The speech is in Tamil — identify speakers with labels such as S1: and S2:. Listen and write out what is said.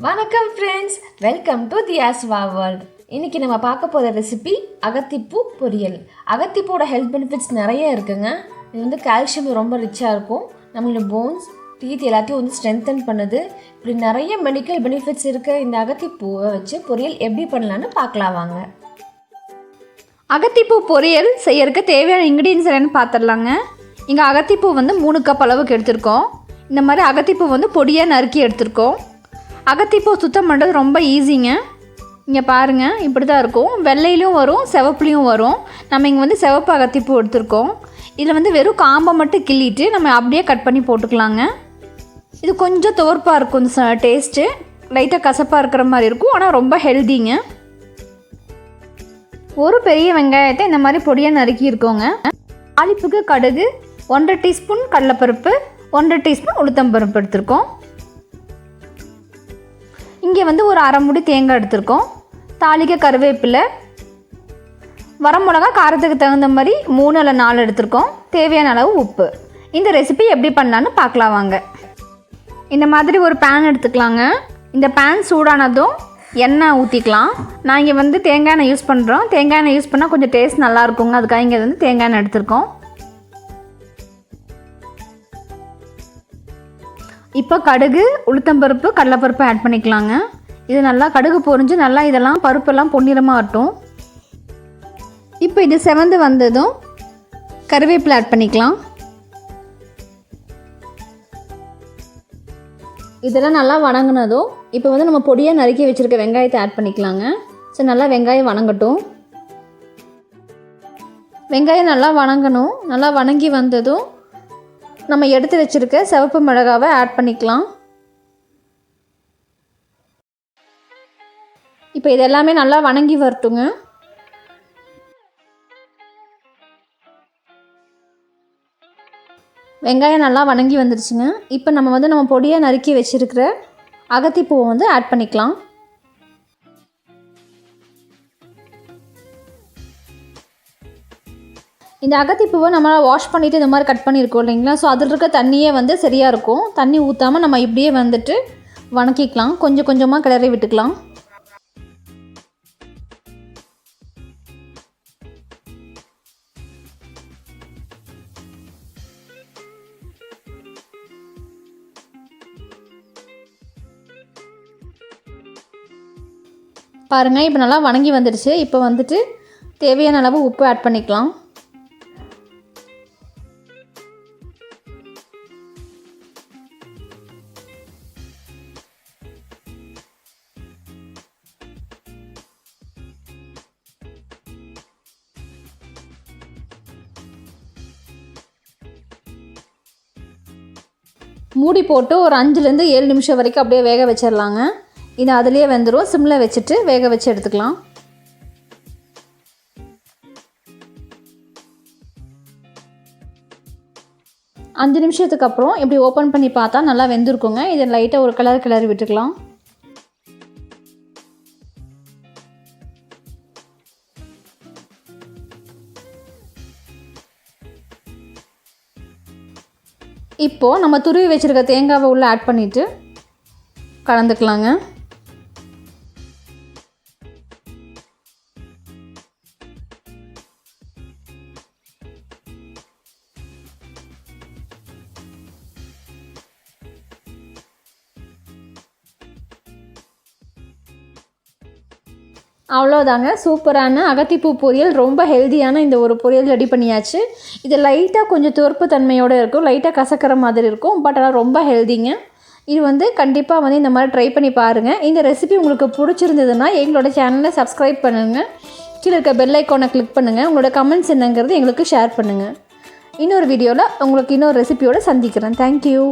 S1: வணக்கம் ஃப்ரெண்ட்ஸ், வெல்கம் டு தியாஸ்வா வேர்ல்ட். இன்றைக்கி நம்ம பார்க்க போகிற ரெசிபி அகத்திப்பூ பொரியல். அகத்திப்பூட ஹெல்த் பெனிஃபிட்ஸ் நிறைய இருக்குங்க. இது வந்து கால்சியம் ரொம்ப ரிச்சாக இருக்கும். நம்மளோட போன்ஸ், டீத் எல்லாத்தையும் வந்து ஸ்ட்ரென்தன் பண்ணுது. இப்படி நிறைய மெடிக்கல் பெனிஃபிட்ஸ் இருக்க இந்த அகத்திப்பூவை வச்சு பொரியல் எப்படி பண்ணலான்னு பார்க்கலாம் வாங்க.
S2: அகத்திப்பூ பொரியல் செய்யறதுக்கு தேவையான இன்க்ரீடியன்ஸ் என்னென்னு பார்த்துடலாங்க. இங்கே அகத்திப்பூ வந்து 3 கப் அளவுக்கு எடுத்திருக்கோம். இந்த மாதிரி அகத்திப்பூ வந்து பொடியாக நறுக்கி எடுத்திருக்கோம். அகத்திப்பூ சுத்தம் பண்ணுறது ரொம்ப ஈஸிங்க. இங்கே பாருங்கள், இப்படி தான் இருக்கும். வெள்ளையிலையும் வரும், சிவப்புலையும் வரும். நம்ம இங்கே வந்து சிவப்பு அகத்திப்பூ எடுத்திருக்கோம். இதில் வந்து வெறும் காம்பை மட்டும் கிள்ளிட்டு நம்ம அப்படியே கட் பண்ணி போட்டுக்கலாங்க. இது கொஞ்சம் துவர்ப்பாக இருக்கும். இந்த டேஸ்ட்டு லைட்டாக கசப்பாக இருக்கிற மாதிரி இருக்கும், ஆனால் ரொம்ப ஹெல்திங்க. ஒரு பெரிய வெங்காயத்தை இந்த மாதிரி பொடியாக நறுக்கி இருக்கோங்க. தாளிப்புக்கு கடுகு, 1.5 டீஸ்பூன் கடலைப்பருப்பு, 1.5 டீஸ்பூன் உளுத்தம்பருப்பு எடுத்திருக்கோம். இங்கே வந்து ஒரு அரை மூடி தேங்காய் எடுத்திருக்கோம். தாளிக்க கருவேப்பிலை, வரமிளகா காரத்துக்கு தகுந்த மாதிரி 3 அல்ல 4 எடுத்திருக்கோம். தேவையான அளவு உப்பு. இந்த ரெசிபி எப்படி பண்ணலான்னு பார்க்கலாம் வாங்க. இந்த மாதிரி ஒரு பேன் எடுத்துக்கலாங்க. இந்த பேன் சூடானதும் எண்ணெய் ஊற்றிக்கலாம். நான் இங்கே வந்து தேங்காய் எண்ணெய் யூஸ் பண்ணுறோம். தேங்காய் எண்ணெய் யூஸ் பண்ணால் கொஞ்சம் டேஸ்ட் நல்லா இருக்குங்க. அதுக்காக இங்கே வந்து தேங்காய் எண்ணெய் எடுத்திருக்கோம். இப்போ கடுகு, உளுத்தம்பருப்பு, கடலைப்பருப்பு ஆட் பண்ணிக்கலாங்க. இது நல்லா கடுகு பொரிஞ்சு நல்லா இதெல்லாம் பருப்பெல்லாம் பொன்னிறமாக வரட்டும். இப்போ இது செவந்து வந்ததும் கருவேப்பிலை ஆட் பண்ணிக்கலாம். இதெல்லாம் நல்லா வணங்கினதும் இப்போ வந்து நம்ம பொடியாக நறுக்கி வச்சுருக்க வெங்காயத்தை ஆட் பண்ணிக்கலாங்க. சரி, நல்லா வெங்காயம் வணங்கட்டும். வெங்காயம் நல்லா வணங்கணும். நல்லா வணங்கி வந்ததும் நம்ம எடுத்து வச்சுருக்க சிவப்பு மிளகாவை ஆட் பண்ணிக்கலாம். இப்போ இது எல்லாமே நல்லா வணங்கி வரட்டுங்க. வெங்காயம் நல்லா வணங்கி வந்துருச்சுங்க. இப்போ நம்ம வந்து நம்ம பொடியாக நறுக்கி வச்சுருக்கிற அகத்திப்பூவை வந்து ஆட் பண்ணிக்கலாம். இந்த அகத்திப்பூவை நம்ம வாஷ் பண்ணிவிட்டு இந்த மாதிரி கட் பண்ணியிருக்கோம் இல்லைங்களா. ஸோ அதில் இருக்க தண்ணியே வந்து சரியாக இருக்கும். தண்ணி ஊற்றாமல் நம்ம இப்படியே வந்துட்டு வணக்கிக்கலாம். கொஞ்சம் கொஞ்சமாக கிளறி விட்டுக்கலாம். பாருங்கள், இப்போ நல்லா வணங்கி வந்துடுச்சு. இப்போ வந்துட்டு தேவையான அளவு உப்பு ஆட் பண்ணிக்கலாம். மூடி போட்டு ஒரு 5லேருந்து 7 நிமிஷம் வரைக்கும் அப்படியே வேக வச்சிடலாங்க. இது அதிலே வெந்துடும். சிம்மில் வச்சுட்டு வேக வச்சு எடுத்துக்கலாம். அஞ்சு நிமிஷத்துக்கு அப்புறம் இப்படி ஓப்பன் பண்ணி பார்த்தா நல்லா வெந்திருக்குங்க. இதை லைட்டாக ஒரு கிளறி விட்டுக்கலாம். இப்போது நம்ம துருவி வச்சுருக்க தேங்காவை உள்ளே ஆட் பண்ணிவிட்டு கலந்துக்கலாங்க. அவ்வளோதாங்க, சூப்பரான அகத்திப்பூ பொரியல். ரொம்ப ஹெல்த்தியான இந்த ஒரு பொரியல் ரெடி பண்ணியாச்சு. இது லைட்டாக கொஞ்சம் துவர்ப்பு தன்மையோடு இருக்கும், லைட்டாக கசக்கிற மாதிரி இருக்கும். பட் ஆனால் ரொம்ப ஹெல்த்திங்க. இது வந்து கண்டிப்பாக வந்து இந்த மாதிரி ட்ரை பண்ணி பாருங்கள். இந்த ரெசிபி உங்களுக்கு பிடிச்சிருந்ததுன்னா எங்களோட சேனலை சப்ஸ்கிரைப் பண்ணுங்கள். கீழே இருக்க பெல் ஐக்கானை கிளிக் பண்ணுங்கள். உங்களோட கமெண்ட்ஸ் என்னங்கிறது எங்களுக்கு ஷேர் பண்ணுங்கள். இன்னொரு வீடியோவில் உங்களுக்கு இன்னொரு ரெசிபியோடு சந்திக்கிறேன். தேங்க்யூ.